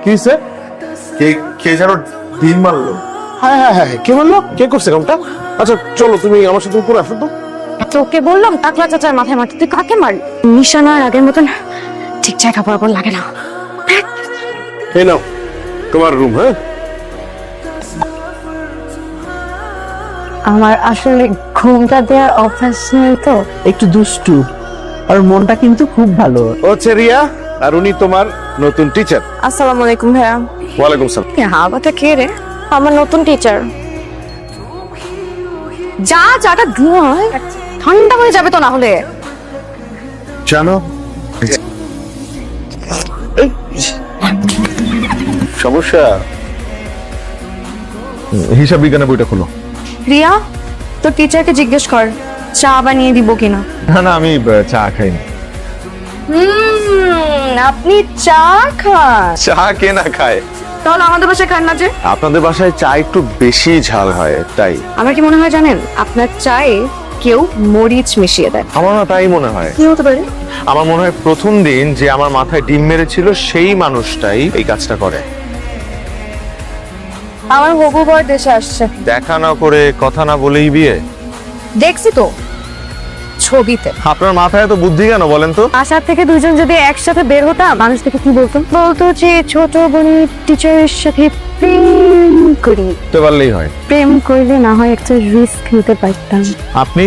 কি হয়েছে? কে কে যেন দিন মারলো। হ্যাঁ হ্যাঁ হ্যাঁ, কে বললো? কে করছে কামটা? আচ্ছা চলো, তুমি আমার সাথে উপরে আসো তো। তোকে বললাম টাকলা চাচার মাথায় মারতে, তুই কাকে মারি? নিশানার আগের মতন ঠিক জায়গা বরাবর লাগে না। এই নাও তোমার রুম। হ্যাঁ, আমার আসলে ঘুমটা দেওয়ার অভ্যাস নেই তো। একটু দুষ্টু, আর মনটা কিন্তু খুব ভালো। ও হচ্ছে রিয়া, আর উনি তোমার নতুন টিচার। আসসালামু আলাইকুম ভাইয়া। ওয়ালাইকুম সালাম। হাওয়াটা কে রে? আমার নতুন টিচার। যা যাটা ধোঁয়া ঠান্ডা হয়ে যাবে তো না হলে। জানো সমস্যা, হিসাব বিজ্ঞানের বইটা খোলো। রিয়া, তোর টিচারকে জিজ্ঞেস কর চা বানিয়ে দিব কিনা। না না, আমি চা খাইনি। আপনি চা খান? চা কে না খায়? তাহলে আমাদের বাসায় খান না যে? আপনাদের বাসায় চা একটু বেশি ঝাল হয় তাই। আমার কি মনে হয় জানেন, আপনার চায়ে কেউ মরিচ মিশিয়ে দেয়। আমার না তাই মনে হয়। কি হতে পারে? আমার মনে হয় প্রথম দিন যে আমার মাথায় ডিম মেরেছিল সেই মানুষটাই এই কাজটা করে। আমার হবু বর দেশে আসছে। দেখা না করে কথা না বলেই বিয়ে? দেখছি তো ছবিতে। আপনার মাথায় এত বুদ্ধি কেন বলেন তো? আশার থেকে দুজন যদি একসাথে বের হতাম, মানুষ থেকে কি বলতো? বলতো যে ছোট বোনের টিচারের সাথে প্রেম করি। বুঝতে পারলেই হয়। প্রেম করলে না হয় একটা রিস্ক নিতে পারতাম। আপনি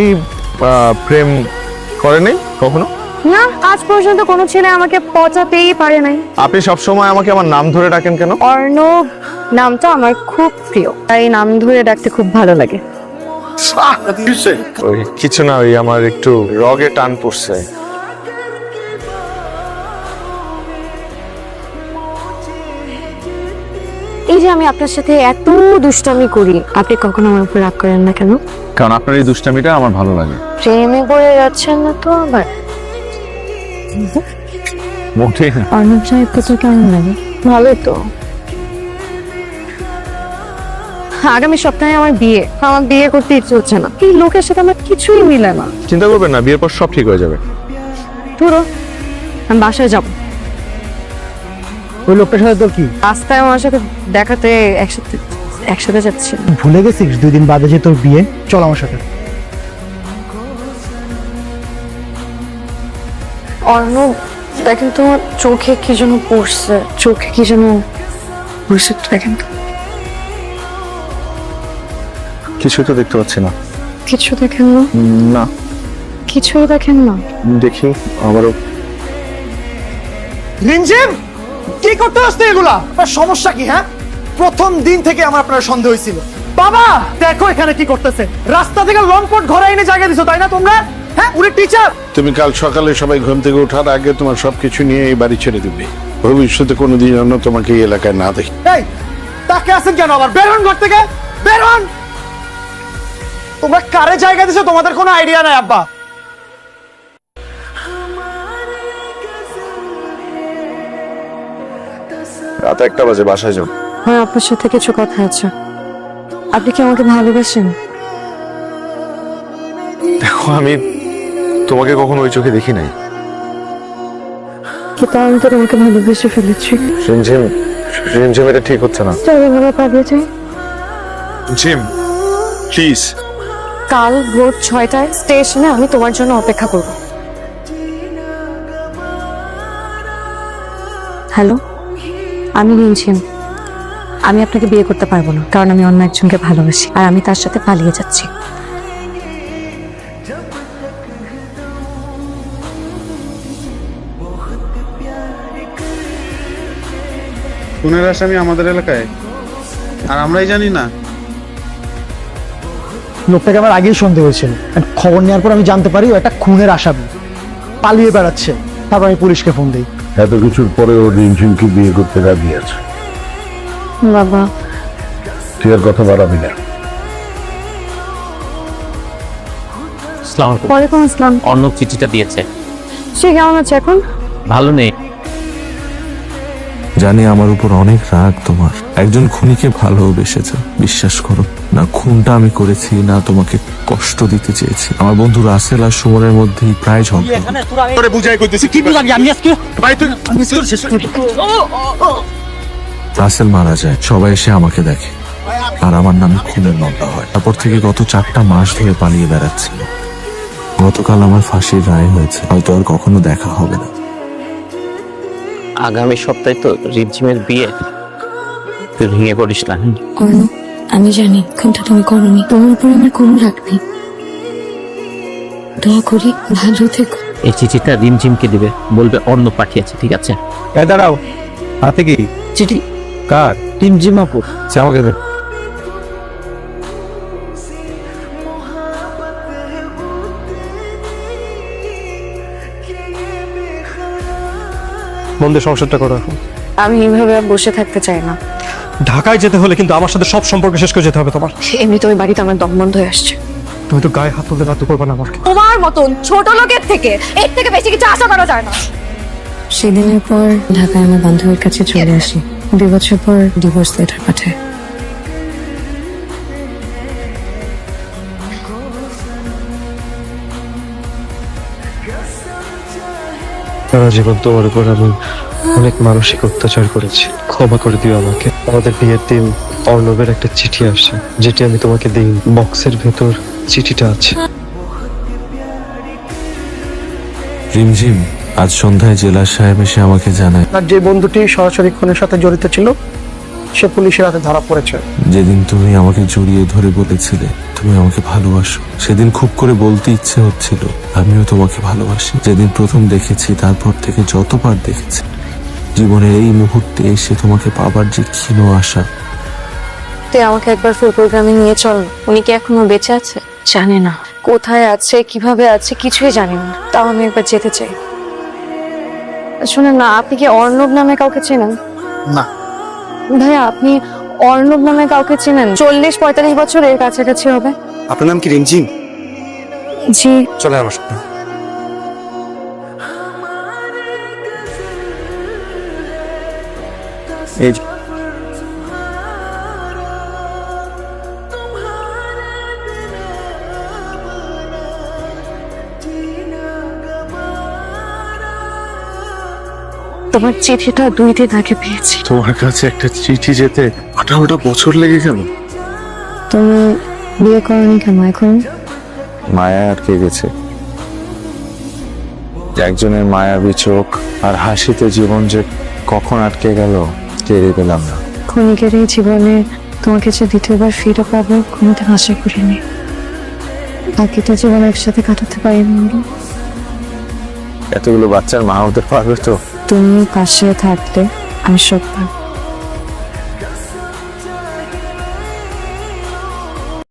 প্রেম করেননি কখনো? না, আজ পর্যন্ত কোনো ছেলে আমাকে পচাতেই পারে নাই। আপনি সবসময় আমাকে আমার নাম ধরে ডাকেন কেন? অর্ণব নামটা আমার খুব প্রিয়, তাই নাম ধরে ডাকতে খুব ভালো লাগে। ওই কিছু না, ওই আমার একটু রগে টান পড়ছে। এই যে আমি আপনার সাথে এত দুষ্টামি করি, আপনি কখনো আমার উপর রাগ করেন না কেন? কারণ আপনার এই দুষ্টামিটা আমার ভালো লাগে। প্রেমে পড়ে যাচ্ছেন না তো আবার? মোটেই না। অর্ণব সাহেবকে তো কেমন লাগে? ভালোই তো। আগামী সপ্তাহে আমার বিয়ে, আমার বিয়ে করতে ইচ্ছে হচ্ছে না। এই লোকের সাথে আমার কিছুই মিলে না। চিন্তা করবেন না, বিয়ের পর সব ঠিক হয়ে যাবে। পুরো আমি বাসায় যাব। ওই লোকটার সাথে তোর কি? রাস্তায় আমার সাথে দেখাতে একসাথে একসাথে যাচ্ছি। ভুলে গেছিস 2 দিন বাদে যে তোর বিয়ে? চল আমার সাথে। অর্ণব দেখেন তো, আমার চোখে কি যেন পড়ছে, চোখে কি যেন পড়ছে, দেখেন তো। কিছু তো দেখতে পাচ্ছি না। কিছু দেখেন না? না। কিছুই দেখেন না? দেখি আবারও। রিমঝিম, কি করতে আসতে এগুলা? আপনার সমস্যা কি? হ্যাঁ, প্রথম দিন থেকে আমার আপনার সন্দেহ হয়েছিল। বাবা দেখো এখানে কি করতেছে। রাস্তা থেকে লম্পট ঘরে এনে জায়গা দিছো, তাই না তোমরা? হ্যাঁ, উনি টিচার। তুমি কাল সকালে সবাই ঘুম থেকে ওঠার আগে তোমার সবকিছু নিয়ে এই বাড়ি ছেড়ে দিবে। ভবিষ্যতে কোনোদিন যেন তোমাকে এই এলাকায় না দেখি। এই তাকে আছেন কেন? আবার বের হন ঘর থেকে, বের হন। তোমরা কারে জায়গা দিছো তোমাদের কোনো আইডিয়া নাই আব্বা। রাত 1টা বাজে, বাসায় যাও। হ্যাঁ, আপনার সাথে কিছু কথা আছে। আপনি কি আমাকে ভালোবাসেন? দেখো, আমি তোমাকে কখনো ওই চোখে দেখি নাই। কিন্তু আমি তো তোমাকে ভালোবেসে ফেলেছি। রিমঝিম, রিমঝিম, এটা ঠিক হচ্ছে না। চলো আমরা পালিয়ে যাই। Gym please. কাল ভোর 6টায় স্টেশনে আমি তোমার জন্য অপেক্ষা করব। হ্যালো, আমি রিমঝিম। আমি আপনাকে বিয়ে করতে পারবো না, কারণ আমি অন্য একজনকে ভালোবাসি, আর আমি তার সাথে পালিয়ে যাচ্ছি। খুনের আসামি আমাদের এলাকায়, আর আমরাই জানি না। লোকটাকে আমার আগেই সন্দেহ হয়েছিল। And খবর নেওয়ার পর আমি জানতে পারি ও একটা খুনের আসামি, পালিয়ে বেড়াচ্ছে। তারপর আমি পুলিশকে ফোন দিই। এত কিছুর পরেও রিমঝিমকে বিয়ে করতে রাজি আছে। বাবা, তুই আর কথা বাড়াবি না। ওয়ালাইকুম আসসালাম। অর্ণব চিঠিটা দিয়েছে। সে কেমন আছে এখন? ভালো নেই। জানি আমার উপর অনেক রাগ তোমার। একজন খুনিকে ভালোবেসেছ, বিশ্বাস করো। না খুনটা আমি করেছি, না তোমাকে কষ্ট দিতে চেয়েছি। আমার বন্ধু রাসেল আর সুমনের মধ্যেই প্রায় ঝগড়া। বুঝাই করতেছি কি বুঝাবি? আমি আজকে ভাই তুই রাসেল মারা যায়, সবাই এসে আমাকে দেখে আর আমার নামে খুনের মামলা হয়। তারপর থেকে গত 4টা মাস ধরে পালিয়ে বেড়াচ্ছিল। গতকাল আমার ফাঁসির রায় হয়েছে, হয়তো আর কখনো দেখা হবে না। আগামী সপ্তাহে তো রিমঝিমের বিয়ে, তুই ভেঙে পড়িস না। অর্ণব, আমি জানি কোনটা তুমি করনি, তোমার উপর আমার কোনো রাগ নেই। দোয়া করি ভালো থেকো। এই চিঠিটা রিমঝিমকে দিবে, বলবে অন্য পাঠিয়েছে, ঠিক আছে? দাঁড়াও, হাতে কি চিঠি কার? টিমজিমাপুর সে আমাকে দে। বন্ধু সংসারটা করো এখন। আমি এইভাবে আর বসে থাকতে চাই না। ঢাকায় যেতে হলে কিন্তু আমার সাথে সব সম্পর্ক শেষ করে যেতে হবে তোমার। এমনি তো ওই বাড়িতে আমার দম বন্ধ হয়ে আসছে। তুমি তো গায়ে হাত তুলতে বাধ্য করবে না আমাকে। তোমার মতন ছোট লোকের থেকে এর থেকে বেশি কিছু আশা করা যায় না। সেদিনের পর ঢাকায় আমার বান্ধবীর কাছে চলে আসি। 2 বছর পর ডিভোর্স লেটার পাঠায়। সারা জীবন তোমার উপর আমি অনেক মানসিক অত্যাচার করেছি, ক্ষমা করে দিও আমাকে। আমাদের বিয়ের দিন অর্ণবের একটা চিঠি আসে, যেটি আমি তোমাকে দিই। বক্সের ভেতর চিঠিটা আছে। রিমঝিম, আজ সন্ধ্যায় জেলা সাহেব এসে আমাকে জানায় আর যে বন্ধুটি সরাসরি খুনের সাথে জড়িত ছিল সে পুলিশের হাতে ধরা পড়েছে। যেদিন তুমি আমাকে জড়িয়ে ধরে বলেছিলে তুমি আমাকে ভালোবাসো, সেদিন খুব করে বলতে ইচ্ছে হচ্ছিল আমিও তোমাকে ভালোবাসি। যেদিন প্রথম দেখেছি তারপর থেকে যতবার দেখেছি, জীবনের এই মুহূর্তে এসে তোমাকে পাবার যে ক্ষীণ আশা। তুই আমাকে একবার ফুল প্রোগ্রামে নিয়ে চল না। উনি কি এখনো বেঁচে আছে? জানি না কোথায় আছে, কিভাবে আছে, কিছুই জানি না। তাও আমি একবার যেতে চাই। শুনেন না, আপনি কি অর্ণব নামে কাউকে চেনেন? না। ভাইয়া, আপনি অর্ণব নামে কাউকে চেনেন? 40-45 বছরের কাছাকাছি হবে। আপনার নাম কি রিমঝিম? জি। চলে আমার সাথে। এই যে। তোমার চিঠিটা 2 দিন আগে পেয়েছি। তোমার কাছে একটা চিঠি যেতে 18টা বছর লেগে গেল। তুমি বিয়ে করনি কেন এখন? মায়া আটকে গেছে। একজনের মায়াবী চোখ আর হাসিতে জীবন যে কখন আটকে গেল টেরই পেলাম না। ক্ষণিকের এই জীবনে তোমাকে যে দ্বিতীয়বার ফিরে পাবো কোনোদিন আশা করিনি। বাকিটা জীবন একসাথে কাটাতে পারিনি। এতগুলো বাচ্চার মা হতে পারবে তো? তুমি পাশে থাকলে আমি সব পারবো।